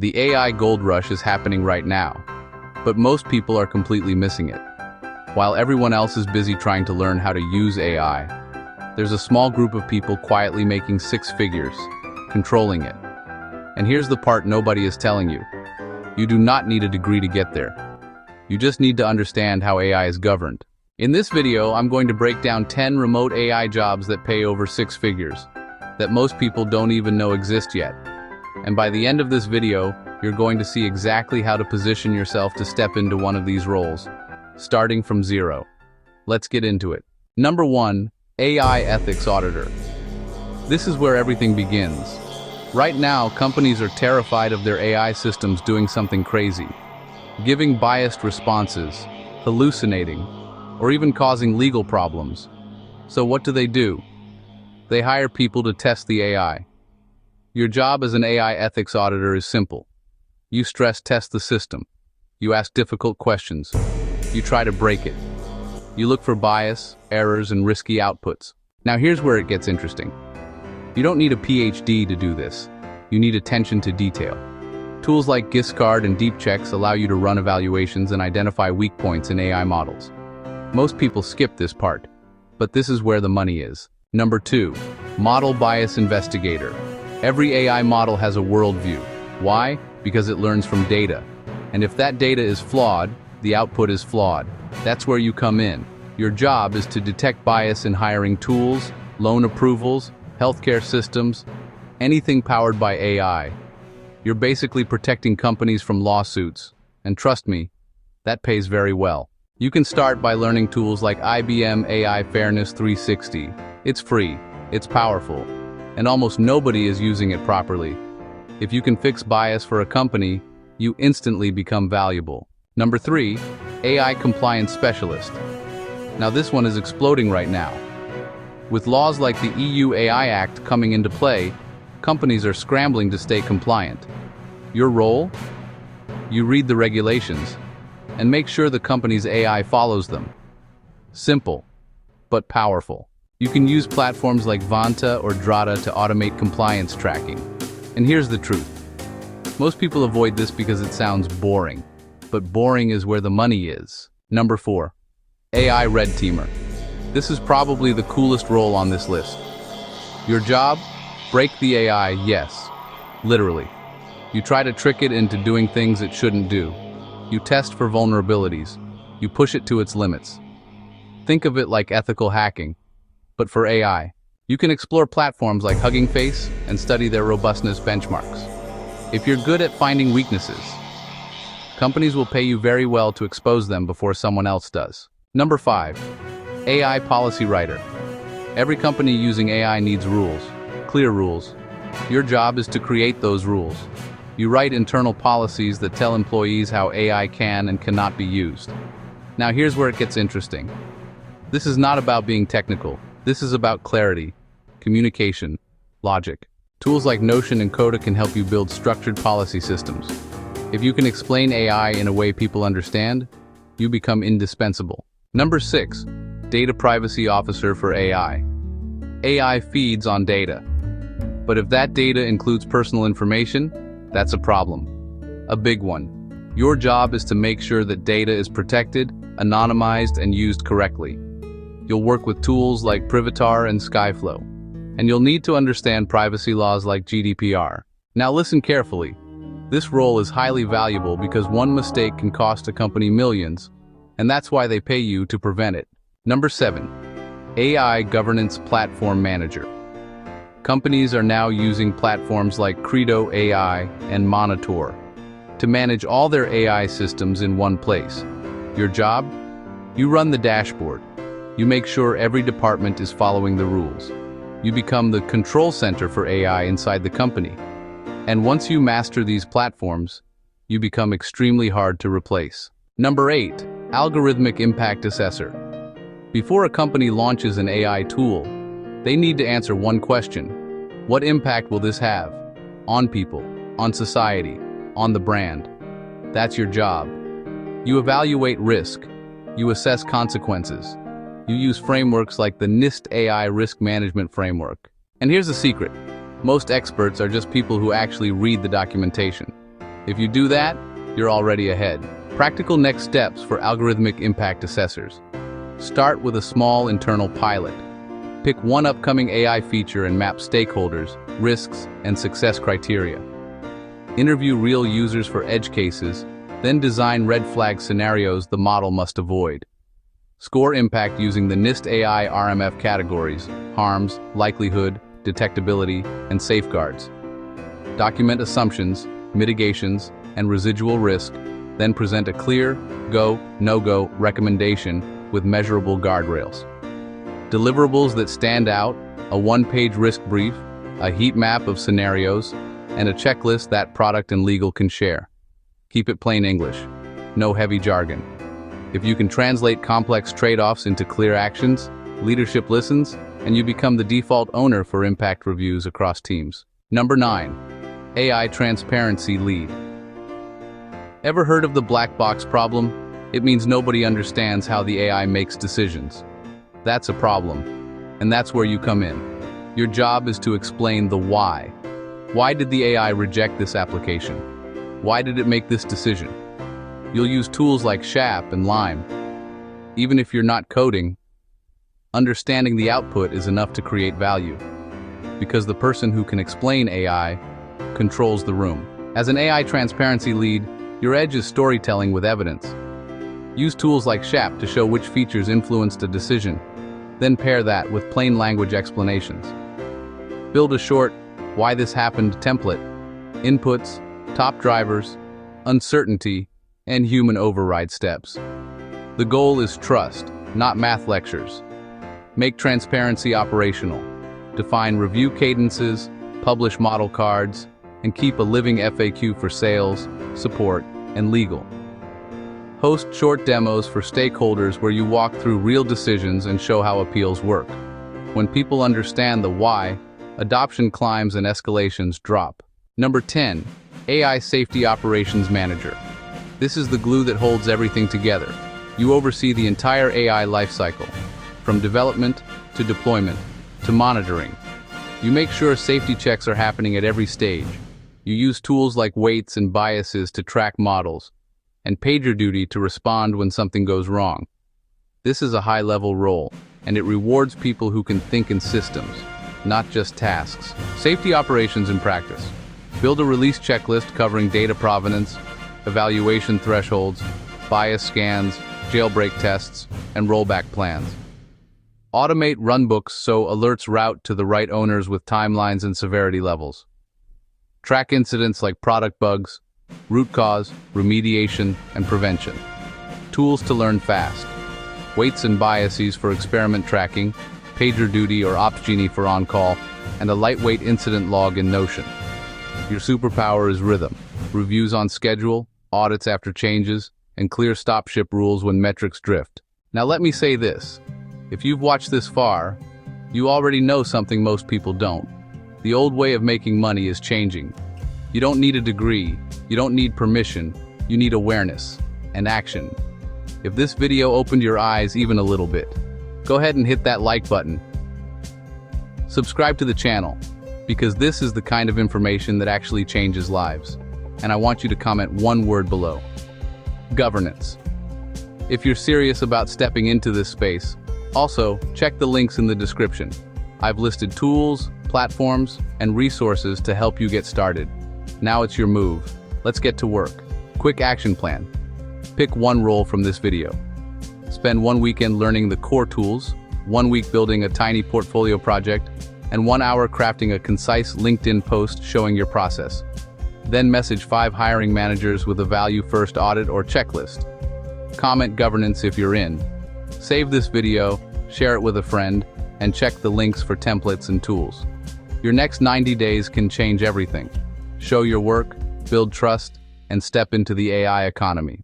The AI gold rush is happening right now, but most people are completely missing it. While everyone else is busy trying to learn how to use AI, there's a small group of people quietly making six figures, controlling it. And here's the part nobody is telling you. You do not need a degree to get there. You just need to understand how AI is governed. In this video, I'm going to break down 10 remote AI jobs that pay over six figures, that most people don't even know exist yet. And by the end of this video, you're going to see exactly how to position yourself to step into one of these roles, starting from zero. Let's get into it. Number 1, AI ethics auditor. This is where everything begins. Right now, companies are terrified of their AI systems doing something crazy, giving biased responses, hallucinating, or even causing legal problems. So what do? They hire people to test the AI. Your job as an AI ethics auditor is simple. You stress test the system. You ask difficult questions. You try to break it. You look for bias, errors, and risky outputs. Now here's where it gets interesting. You don't need a PhD to do this. You need attention to detail. Tools like Giscard and Deep Checks allow you to run evaluations and identify weak points in AI models. Most people skip this part, but this is where the money is. Number 2, model bias investigator. Every AI model has a worldview. Why? Because it learns from data. And if that data is flawed, the output is flawed. That's where you come in. Your job is to detect bias in hiring tools, loan approvals, healthcare systems, anything powered by AI. You're basically protecting companies from lawsuits. And trust me, that pays very well. You can start by learning tools like IBM AI Fairness 360. It's free, it's powerful, and almost nobody is using it properly. If you can fix bias for a company, you instantly become valuable. Number 3, AI compliance specialist. Now this one is exploding right now. With laws like the EU AI Act coming into play, companies are scrambling to stay compliant. Your role? You read the regulations and make sure the company's AI follows them. Simple, but powerful. You can use platforms like Vanta or Drata to automate compliance tracking. And here's the truth. Most people avoid this because it sounds boring, but boring is where the money is. Number 4, AI red teamer. This is probably the coolest role on this list. Your job? Break the AI, yes, literally. You try to trick it into doing things it shouldn't do. You test for vulnerabilities. You push it to its limits. Think of it like ethical hacking, but for AI. You can explore platforms like Hugging Face and study their robustness benchmarks. If you're good at finding weaknesses, companies will pay you very well to expose them before someone else does. Number 5, AI policy writer. Every company using AI needs rules, clear rules. Your job is to create those rules. You write internal policies that tell employees how AI can and cannot be used. Now here's where it gets interesting. This is not about being technical. This is about clarity, communication, logic. Tools like Notion and Coda can help you build structured policy systems. If you can explain AI in a way people understand, you become indispensable. Number 6, data privacy officer for AI. AI feeds on data. But if that data includes personal information, that's a problem. A big one. Your job is to make sure that data is protected, anonymized, and used correctly. You'll work with tools like Privatar and Skyflow, and you'll need to understand privacy laws like GDPR. Now listen carefully. This role is highly valuable because one mistake can cost a company millions, and that's why they pay you to prevent it. Number 7, AI governance platform manager. Companies are now using platforms like Credo AI and Monitor to manage all their AI systems in one place. Your job? You run the dashboard. You make sure every department is following the rules. You become the control center for AI inside the company. And once you master these platforms, you become extremely hard to replace. Number 8, algorithmic impact assessor. Before a company launches an AI tool, they need to answer one question. What impact will this have? On people, on society, on the brand. That's your job. You evaluate risk. You assess consequences. You use frameworks like the NIST AI Risk Management Framework. And here's the secret. Most experts are just people who actually read the documentation. If you do that, you're already ahead. Practical next steps for algorithmic impact assessors. Start with a small internal pilot. Pick one upcoming AI feature and map stakeholders, risks, and success criteria. Interview real users for edge cases, then design red flag scenarios the model must avoid. Score impact using the NIST AI RMF categories: harms, likelihood, detectability, and safeguards. Document assumptions, mitigations, and residual risk, then present a clear, go, no-go recommendation with measurable guardrails. Deliverables that stand out: a one-page risk brief, a heat map of scenarios, and a checklist that product and legal can share. Keep it plain English, no heavy jargon. If you can translate complex trade-offs into clear actions, leadership listens, and you become the default owner for impact reviews across teams. Number 9. AI Transparency Lead. Ever heard of the black box problem? It means nobody understands how the AI makes decisions. That's a problem, and that's where you come in. Your job is to explain the why. Why did the AI reject this application? Why did it make this decision? You'll use tools like SHAP and Lime. Even if you're not coding, understanding the output is enough to create value, because the person who can explain AI controls the room. As an AI transparency lead, your edge is storytelling with evidence. Use tools like SHAP to show which features influenced a decision, then pair that with plain language explanations. Build a short, why this happened template: inputs, top drivers, uncertainty, and human override steps. The goal is trust, not math lectures. Make transparency operational. Define review cadences, publish model cards, and keep a living FAQ for sales, support, and legal. Host short demos for stakeholders where you walk through real decisions and show how appeals work. When people understand the why, adoption climbs and escalations drop. Number 10. AI Safety Operations Manager. This is the glue that holds everything together. You oversee the entire AI lifecycle, from development to deployment to monitoring. You make sure safety checks are happening at every stage. You use tools like weights and biases to track models, and PagerDuty to respond when something goes wrong. This is a high-level role, and it rewards people who can think in systems, not just tasks. Safety operations in practice. Build a release checklist covering data provenance, evaluation thresholds, bias scans, jailbreak tests, and rollback plans. Automate runbooks so alerts route to the right owners with timelines and severity levels. Track incidents like product bugs, root cause, remediation, and prevention. Tools to learn fast. Weights and biases for experiment tracking, PagerDuty or OpsGenie for on-call, and a lightweight incident log in Notion. Your superpower is rhythm. Reviews on schedule, audits after changes, and clear stop-ship rules when metrics drift. Now let me say this. If you've watched this far, you already know something most people don't. The old way of making money is changing. You don't need a degree, you don't need permission, you need awareness and action. If this video opened your eyes even a little bit, go ahead and hit that like button. Subscribe to the channel, because this is the kind of information that actually changes lives. And I want you to comment one word below. Governance. If you're serious about stepping into this space, also check the links in the description. I've listed tools, platforms, and resources to help you get started. Now it's your move. Let's get to work. Quick action plan. Pick one role from this video. Spend 1 weekend learning the core tools, 1 week building a tiny portfolio project, and 1 hour crafting a concise LinkedIn post showing your process. Then message 5 hiring managers with a value-first audit or checklist. Comment governance if you're in. Save this video, share it with a friend, and check the links for templates and tools. Your next 90 days can change everything. Show your work, build trust, and step into the AI economy.